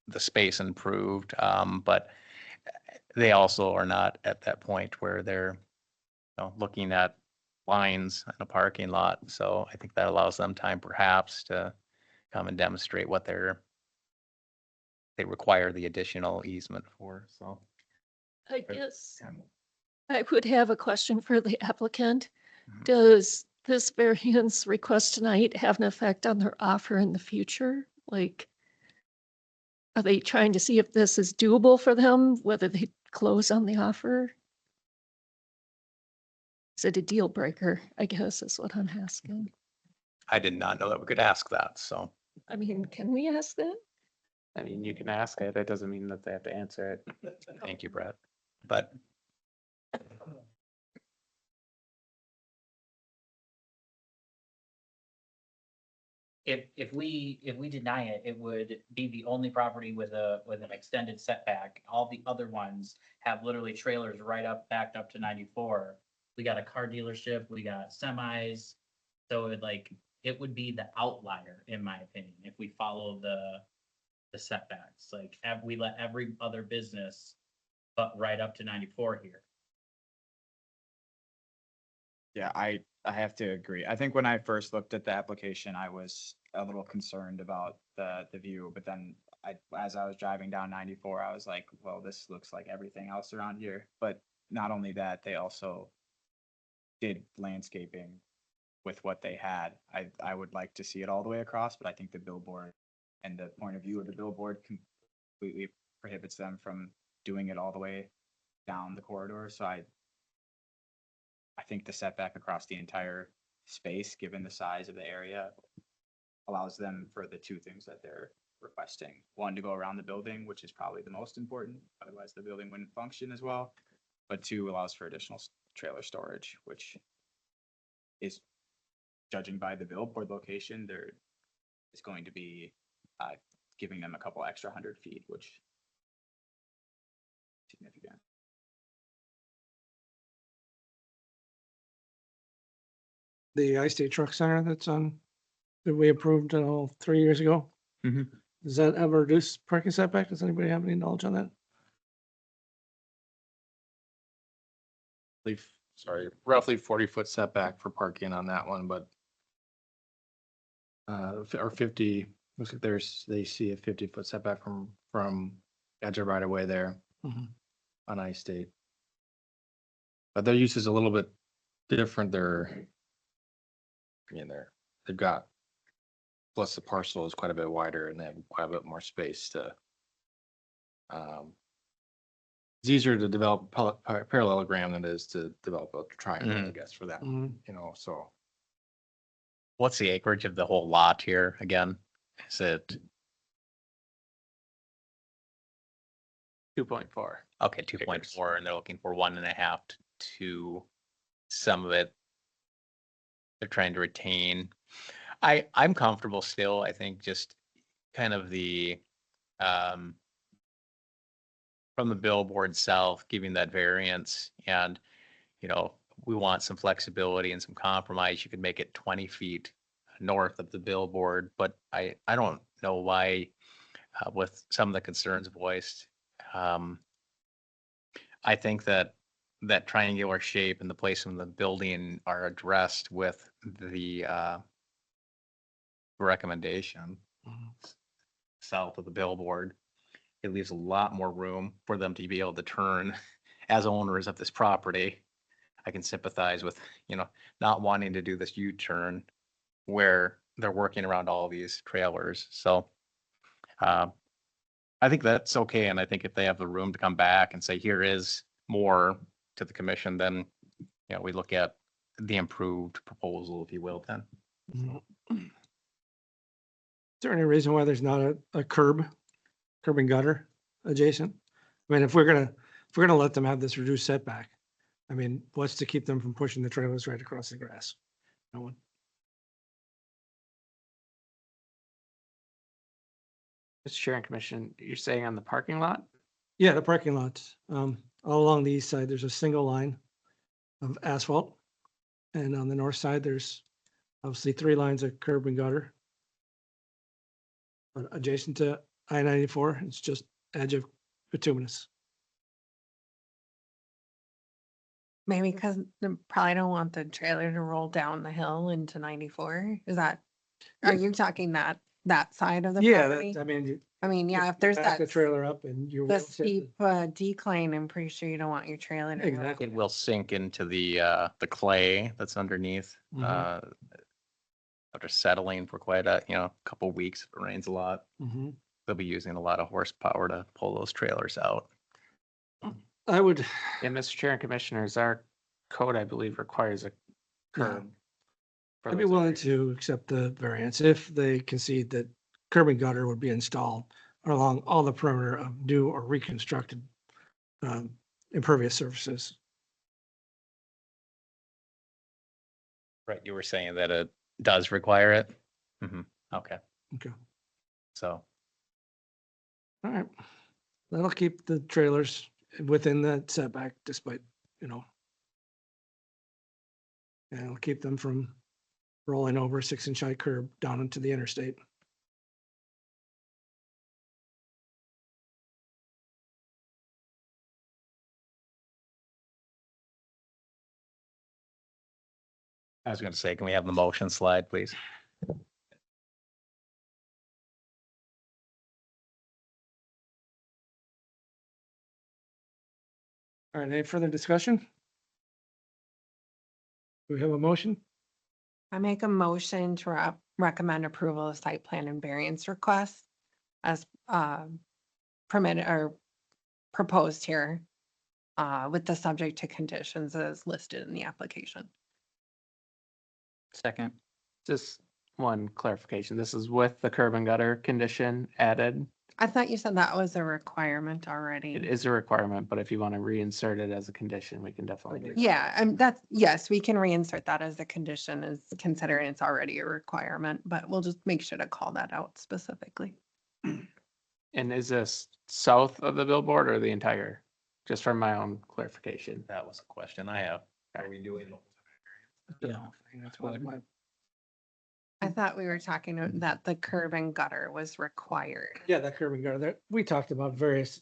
Speaker 3: the space improved, but they also are not at that point where they're, you know, looking at lines in a parking lot. So I think that allows them time perhaps to come and demonstrate what they require the additional easement for, so.
Speaker 6: I guess I would have a question for the applicant.
Speaker 3: Mhm.
Speaker 6: Does this variance request tonight have an effect on their offer in the future? Like, are they trying to see if this is doable for them, whether they close on the offer? Is it a deal breaker, I guess is what I'm asking.
Speaker 3: I did not know that we could ask that, so.
Speaker 6: I mean, can we ask that?
Speaker 4: I mean, you can ask it. It doesn't mean that they have to answer it.
Speaker 3: Thank you, Brett. But
Speaker 7: If we deny it, it would be the only property with an extended setback. All the other ones have literally trailers right up, backed up to 94. We got a car dealership, we got semis. So it would be the outlier, in my opinion, if we follow the setbacks. Like, we let every other business but right up to 94 here.
Speaker 5: Yeah, I have to agree. I think when I first looked at the application, I was a little concerned about the view, but then as I was driving down 94, I was like, well, this looks like everything else around here. But not only that, they also did landscaping with what they had. I would like to see it all the way across, but I think the billboard and the point of view of the billboard completely prohibits them from doing it all the way down the corridor. So I think the setback across the entire space, given the size of the area, allows them for the two things that they're requesting. One, to go around the building, which is probably the most important, otherwise the building wouldn't function as well. But two, allows for additional trailer storage, which is, judging by the billboard location, there is going to be giving them a couple extra 100 feet, which is significant.
Speaker 1: The I-State Truck Center that's on, that we approved 3 years ago.
Speaker 3: Mhm.
Speaker 1: Does that ever reduce parking setback? Does anybody have any knowledge on that?
Speaker 2: Roughly 40-foot setback for parking on that one, but or 50, looks like they see a 50-foot setback from edge of right away there
Speaker 1: Mhm.
Speaker 2: on I-State. But their use is a little bit different. They've got, plus the parcel is quite a bit wider and they have quite a bit more space to, it's easier to develop a parallelogram than it is to develop a triangle, I
Speaker 3: Mhm.
Speaker 2: guess, for that,
Speaker 1: Mhm.
Speaker 2: so.
Speaker 3: What's the acreage of the whole lot here again? Is it,
Speaker 4: 2.4.
Speaker 3: okay, 2.4, and they're looking for 1.5 to 2 some of it they're trying to retain. I'm comfortable still, I think just kind of the, um, from the billboard south, giving that variance and, we want some flexibility and some compromise. You could make it 20 feet north of the billboard, but I don't know why, with some of the concerns voiced. I think that that triangular shape and the placement of the building are addressed with the, recommendation south of the billboard. It leaves a lot more room for them to be able to turn as owners of this property. I can sympathize with, not wanting to do this U-turn where they're working around all these trailers. So I think that's okay. And I think if they have the room to come back and say, here is more to the commission, then, we look at the improved proposal, if you will, then.
Speaker 1: Is there any reason why there's not a curb and gutter adjacent? I mean, if we're gonna let them have this reduced setback, I mean, what's to keep them from pushing the trailers right across the grass? No one.
Speaker 4: Mr. Chair and Commission, you're saying on the parking lot?
Speaker 1: Yeah, the parking lots, all along the east side, there's a single line of asphalt. And on the north side, there's obviously 3 lines of curb and gutter. But adjacent to I-94, it's just edge of bituminous.
Speaker 11: Maybe because they probably don't want the trailer to roll down the hill into 94. Is that, are you talking that side of the
Speaker 1: Yeah,
Speaker 11: property?
Speaker 1: I mean,
Speaker 11: I mean, yeah, if there's
Speaker 1: back
Speaker 11: that
Speaker 1: the trailer up and you're.
Speaker 11: the steep decline, I'm pretty sure you don't want your trailer to.
Speaker 1: Exactly.
Speaker 3: It will sink into the clay that's underneath,
Speaker 1: Mhm.
Speaker 3: after settling for quite a, couple weeks. If it rains a lot,
Speaker 1: Mhm.
Speaker 3: they'll be using a lot of horsepower to pull those trailers out.
Speaker 1: I would,
Speaker 4: Yeah, Mr. Chair and Commissioners, our code, I believe, requires a curb. for
Speaker 1: I'd be
Speaker 4: those
Speaker 1: willing
Speaker 4: areas.
Speaker 1: to accept the variance if they concede that curb and gutter would be installed along all the perimeter of new or reconstructed impervious surfaces.
Speaker 3: Right, you were saying that it does require it? Okay,
Speaker 1: Okay,
Speaker 3: so,
Speaker 1: all right. That'll keep the trailers within the setback despite, and it'll keep them from rolling over a 6-inch high curb down into the interstate.
Speaker 3: I was gonna say, can we have the motion slide, please?
Speaker 1: All right, any further discussion? Do we have a motion?
Speaker 11: I make a motion to recommend approval of site plan and variance requests as permitted or proposed here with the subject to conditions as listed in the application.
Speaker 7: Second.
Speaker 4: Just one clarification. This is with the curb and gutter condition added.
Speaker 11: I thought you said that was a requirement
Speaker 4: It
Speaker 11: already.
Speaker 4: is a requirement, but if you want to reinsert it as a condition, we can definitely do that.
Speaker 11: Yeah, yes, we can reinsert that as a condition as considering it's already a requirement, but we'll just make sure to call that out specifically.
Speaker 4: And is this south of the billboard or the entire? Just for my own clarification.
Speaker 3: That was a question I have. Are we doing?
Speaker 1: Yeah. That's what
Speaker 11: I thought we were talking that the curb and gutter was required.
Speaker 1: Yeah, that curb and gutter, we talked about various.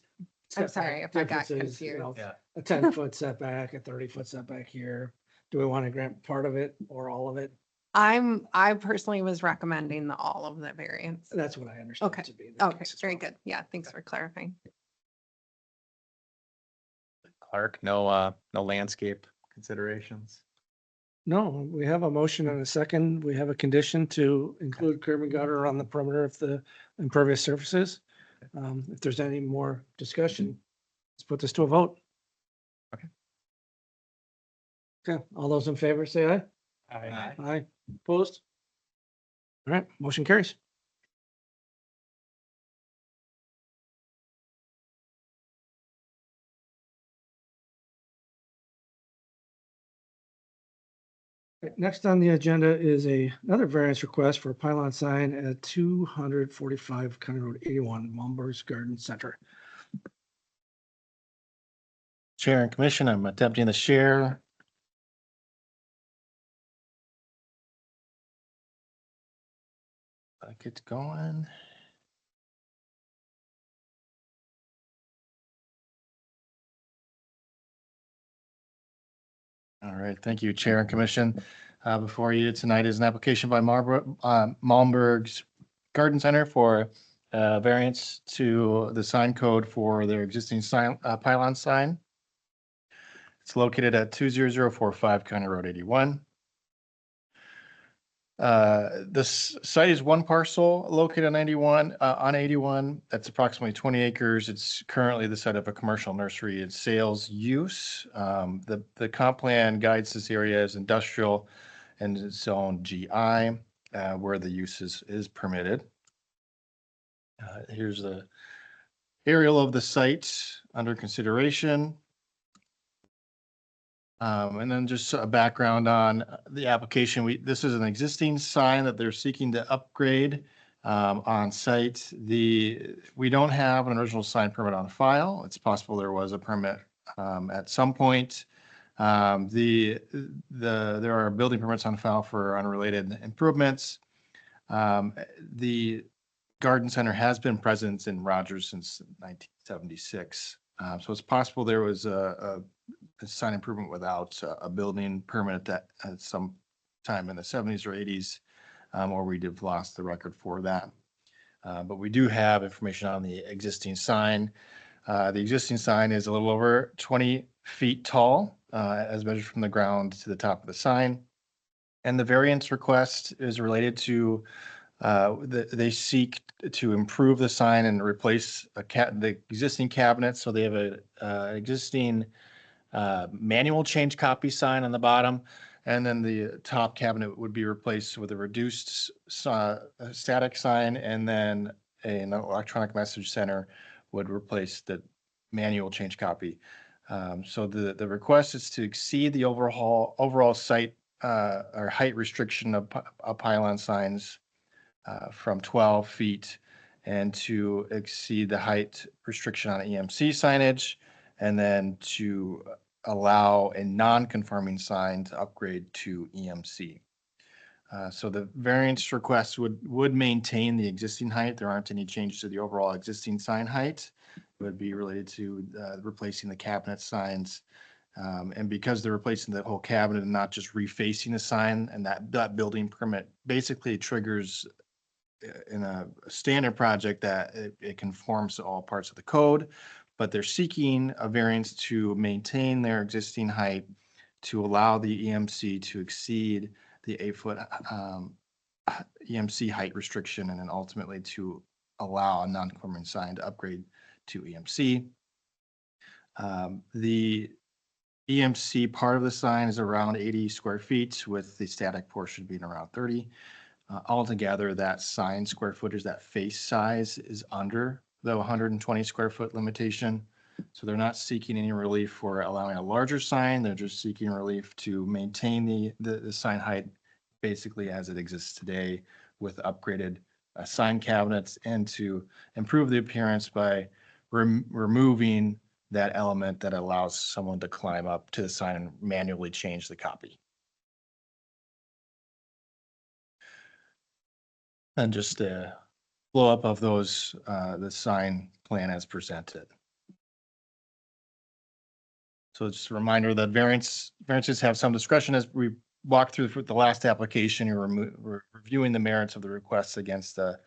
Speaker 11: I'm sorry
Speaker 1: setback
Speaker 11: if I got
Speaker 1: differences,
Speaker 11: confused.
Speaker 3: Yeah.
Speaker 1: A 10-foot setback, a 30-foot setback here. Do we want to grant part of it or all of it?
Speaker 11: I personally was recommending all of the variants.
Speaker 1: That's what I understood
Speaker 11: Okay.
Speaker 1: to be. the
Speaker 11: Okay,
Speaker 1: case as
Speaker 11: very
Speaker 1: well.
Speaker 11: good. Yeah, thanks for clarifying.
Speaker 3: Clark, no landscape considerations?
Speaker 1: No, we have a motion and a second. We have a condition to include curb and gutter on the perimeter of the impervious surfaces. If there's any more discussion, let's put this to a vote.
Speaker 3: Okay.
Speaker 1: Okay, all those in favor, say aye.
Speaker 3: Aye.
Speaker 1: Aye, opposed? All right, motion carries. Right, next on the agenda is another variance request for a pylon sign at 245 County Road 81, Malmberg's Garden Center.
Speaker 2: Chair and Commission, I'm attempting to share. Get going. All right, thank you, Chair and Commission. Before you tonight is an application by Malmberg's Garden Center for variance to the sign code for their existing sign, pylon sign. It's located at 20045 County Road 81. This site is one parcel located on 91, on 81. That's approximately 20 acres. It's currently the site of a commercial nursery and sales use. The comp plan guides this area as industrial and it's zone GI, where the use is permitted. Here's the aerial of the site under consideration. And then just a background on the application. This is an existing sign that they're seeking to upgrade on site. We don't have an original sign permit on file. It's possible there was a permit at some point. There are building permits on file for unrelated improvements. The garden center has been present in Rogers since 1976. So it's possible there was a sign improvement without a building permit at some time in the 70s or 80s, or we'd have lost the record for that. But we do have information on the existing sign. The existing sign is a little over 20 feet tall, as measured from the ground to the top of the sign. And the variance request is related to they seek to improve the sign and replace the existing cabinet. So they have an existing manual change copy sign on the bottom, and then the top cabinet would be replaced with a reduced static sign, and then an electronic message center would replace the manual change copy. So the request is to exceed the overall site or height restriction of pylon signs from 12 feet and to exceed the height restriction on EMC signage, and then to allow a non-conforming sign to upgrade to EMC. So the variance request would maintain the existing height. There aren't any changes to the overall existing sign height. It would be related to replacing the cabinet signs. And because they're replacing the whole cabinet and not just refacing the sign, and that building permit basically triggers in a standard project that it conforms to all parts of the code, but they're seeking a variance to maintain their existing height to allow the EMC to exceed the 8-foot EMC height restriction, and then ultimately to allow a non-conforming sign to upgrade to EMC. The EMC part of the sign is around 80 square feet, with the static portion being around 30. Altogether, that sign square footage, that face size is under the 120 square foot limitation. So they're not seeking any relief for allowing a larger sign. They're just seeking relief to maintain the sign height basically as it exists today, with upgraded sign cabinets, and to improve the appearance by removing that element that allows someone to climb up to the sign and manually change the copy. And just a blow up of those, the sign plan as presented. So just a reminder that variances have some discretion. As we walked through the last application, you're reviewing the merits of the requests against the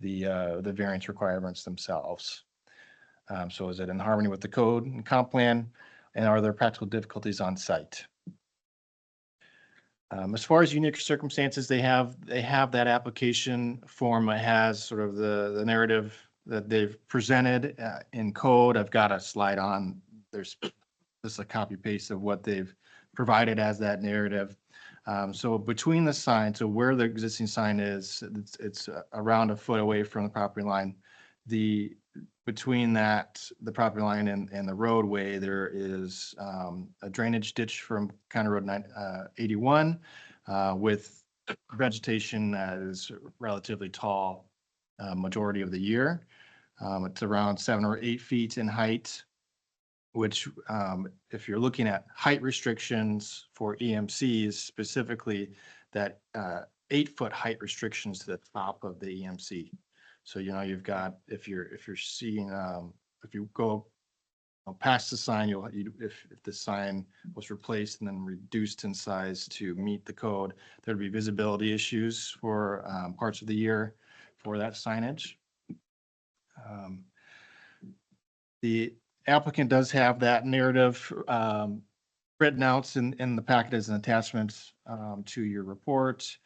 Speaker 2: variance requirements themselves. So is it in harmony with the code and comp plan, and are there practical difficulties on site? As far as unique circumstances, they have that application form that has sort of the narrative that they've presented in code. I've got a slide on. There's just a copy paste of what they've provided as that narrative. So between the sign, so where the existing sign is, it's around a foot away from the property line. Between the property line and the roadway, there is a drainage ditch from County Road 81, with vegetation that is relatively tall majority of the year. It's around 7 or 8 feet in height, which if you're looking at height restrictions for EMCs specifically, that 8-foot height restrictions to the top of the EMC. So, you've got, if you're seeing, if you go past the sign, if the sign was replaced and then reduced in size to meet the code, there'd be visibility issues for parts of the year for that signage. The applicant does have that narrative written out in the packet as an attachment to your report.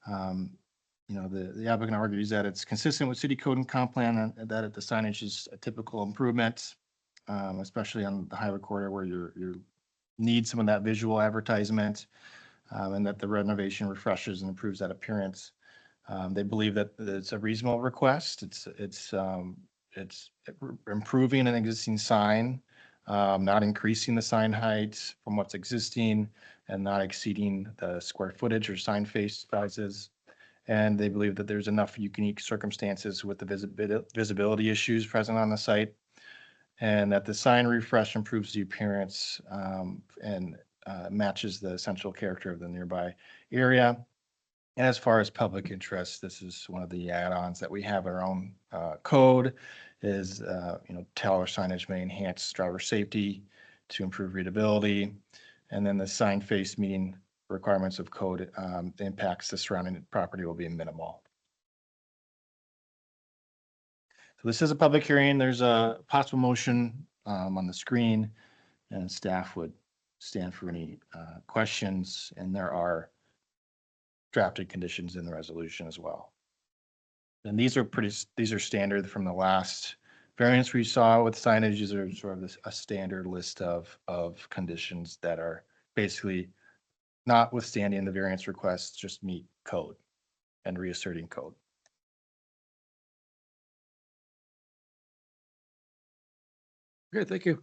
Speaker 2: The applicant argues that it's consistent with city code and comp plan and that the signage is a typical improvement, especially on the highway corridor where you need some of that visual advertisement, and that the renovation refreshes and improves that appearance. They believe that it's a reasonable request. It's improving an existing sign, not increasing the sign height from what's existing, and not exceeding the square footage or sign face sizes. And they believe that there's enough unique circumstances with the visibility issues present on the site, and that the sign refresh improves the appearance and matches the essential character of the nearby area. And as far as public interest, this is one of the add-ons that we have in our own code is, taller signage may enhance driver safety to improve readability. And then the sign face meeting requirements of code, the impacts the surrounding property will be minimal. So this is a public hearing. There's a possible motion on the screen, and staff would stand for any questions. And there are drafted conditions in the resolution as well. And these are standard from the last variance we saw with signage. These are sort of a standard list of conditions that are basically notwithstanding the variance requests, just meet code and reasserting code.
Speaker 1: Great, thank you.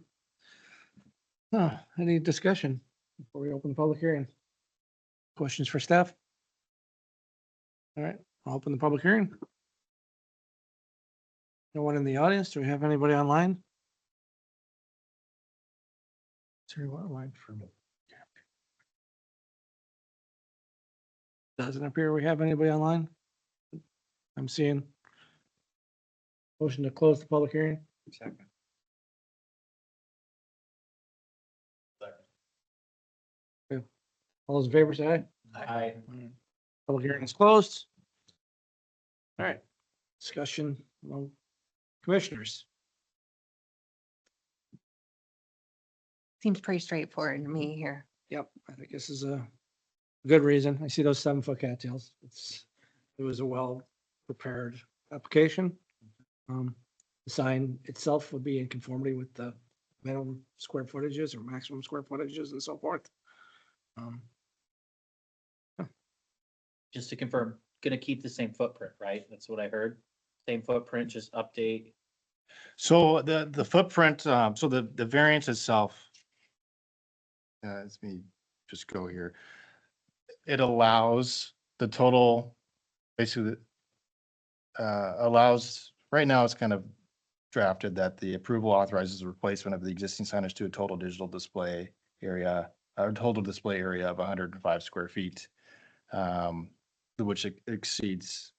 Speaker 1: Any discussion before we open the public hearing? Questions for staff? All right, I'll open the public hearing. No one in the audience? Do we have anybody online? Terry, what line for me? Doesn't appear we have anybody online. I'm seeing. Motion to close the public hearing.
Speaker 5: Second.
Speaker 1: All those in favor say aye.
Speaker 3: Aye.
Speaker 1: Public hearing is closed. All right, discussion among commissioners.
Speaker 11: Seems pretty straightforward to me here.
Speaker 1: Yep, I think this is a good reason. I see those 7-foot cattails. It was a well-prepared application. The sign itself would be in conformity with the minimum square footages or maximum square footages and so forth.
Speaker 7: Just to confirm, gonna keep the same footprint, right? That's what I heard. Same footprint, just update.
Speaker 2: So the footprint, so the variance itself, let me just go here. It allows the total, basically, allows, right now it's kind of drafted that the approval authorizes the replacement of the existing signage to a total digital display area, or total display area of 105 square feet, which exceeds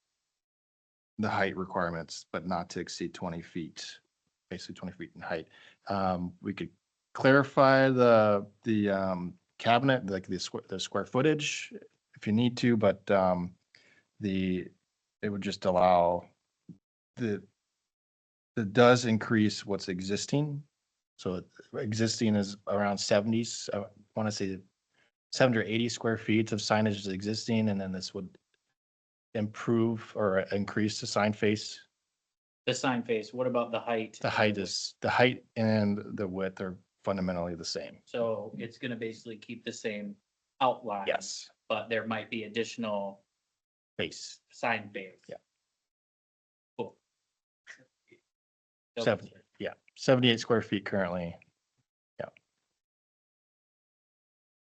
Speaker 2: the height requirements, but not to exceed 20 feet, basically 20 feet in height. We could clarify the cabinet, like the square footage if you need to, but it would just allow it does increase what's existing. So existing is around 70s. I want to say 70 or 80 square feet of signage is existing, and then this would improve or increase the sign face.
Speaker 7: The sign face, what about the height?
Speaker 2: The height and the width are fundamentally the same.
Speaker 7: So it's gonna basically keep the same outline.
Speaker 2: Yes.
Speaker 7: But there might be additional
Speaker 2: Face.
Speaker 7: sign base.
Speaker 2: Yeah.
Speaker 7: Cool.
Speaker 2: 78 square feet currently.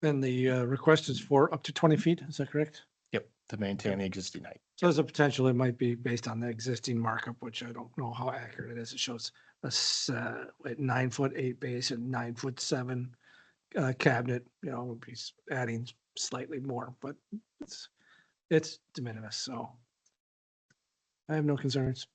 Speaker 1: And the request is for up to 20 feet, is that correct?
Speaker 2: Yep, to maintain the existing height.
Speaker 1: So there's a potential, it might be based on the existing markup, which I don't know how accurate it is. It shows a 9'8" base and 9'7" cabinet, we'll be adding slightly more, but it's de minimis, so I have no concerns.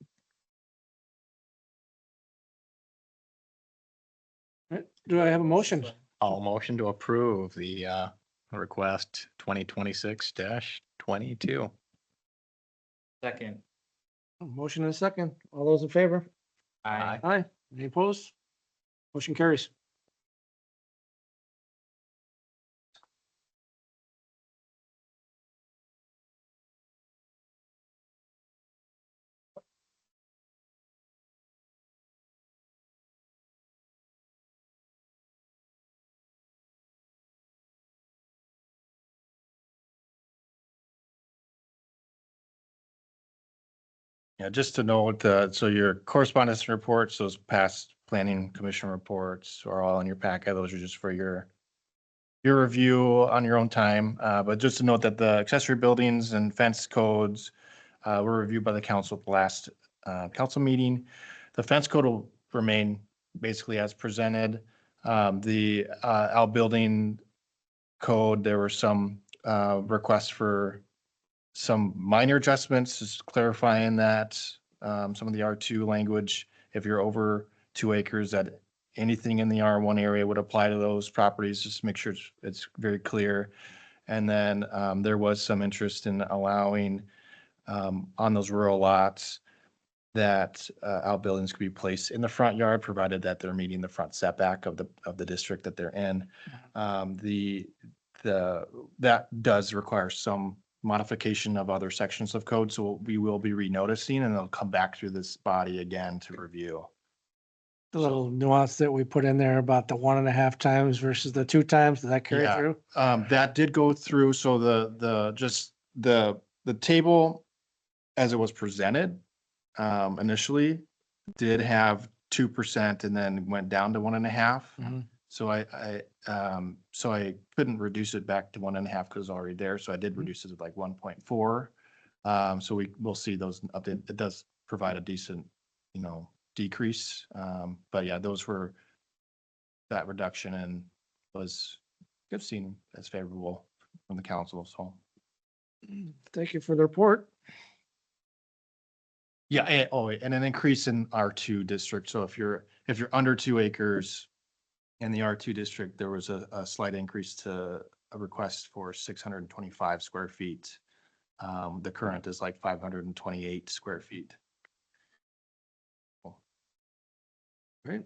Speaker 1: All right, do I have a motion?
Speaker 3: I'll motion to approve the request 2026-22.
Speaker 7: Second.
Speaker 1: A motion and a second. All those in favor?
Speaker 7: Aye.
Speaker 1: Aye. Any opposed? Motion carries.
Speaker 2: Yeah, just to note, so your correspondence reports, those past planning commission reports are all in your packet. Those are just for your review on your own time. But just to note that the accessory buildings and fence codes were reviewed by the council at the last council meeting. The fence code will remain basically as presented. The outbuilding code, there were some requests for some minor adjustments, just clarifying that some of the R2 language, if you're over 2 acres, that anything in the R1 area would apply to those properties, just make sure it's very clear. And then there was some interest in allowing on those rural lots that outbuildings could be placed in the front yard, provided that they're meeting the front setback of the district that they're in. That does require some modification of other sections of code, so we will be renoticing and it'll come back through this body again to review.
Speaker 1: The little nuance that we put in there about the 1.5 times versus the 2 times, did that carry
Speaker 2: Yeah.
Speaker 1: through?
Speaker 2: That did go through, so the table as it was presented initially did have 2% and then went down to 1.5.
Speaker 1: Mhm.
Speaker 2: So I couldn't reduce it back to 1.5 because it's already there. So I did reduce it to like 1.4. So we'll see those update. It does provide a decent, decrease. But yeah, that reduction and was seen as favorable from the council. So
Speaker 1: Thank you for the report.
Speaker 2: yeah, and an increase in R2 district. So if you're under 2 acres in the R2 district, there was a slight increase to a request for 625 square feet. The current is like 528 square feet.
Speaker 1: Great.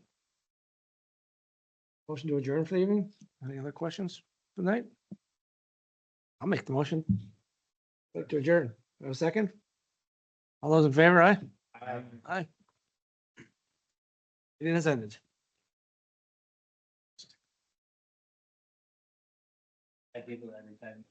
Speaker 1: Motion to adjourn for the evening. Any other questions tonight? I'll make the motion. Like to adjourn. Have a second? All those in favor, aye? Aye. Meeting has ended.
Speaker 7: I give it every time.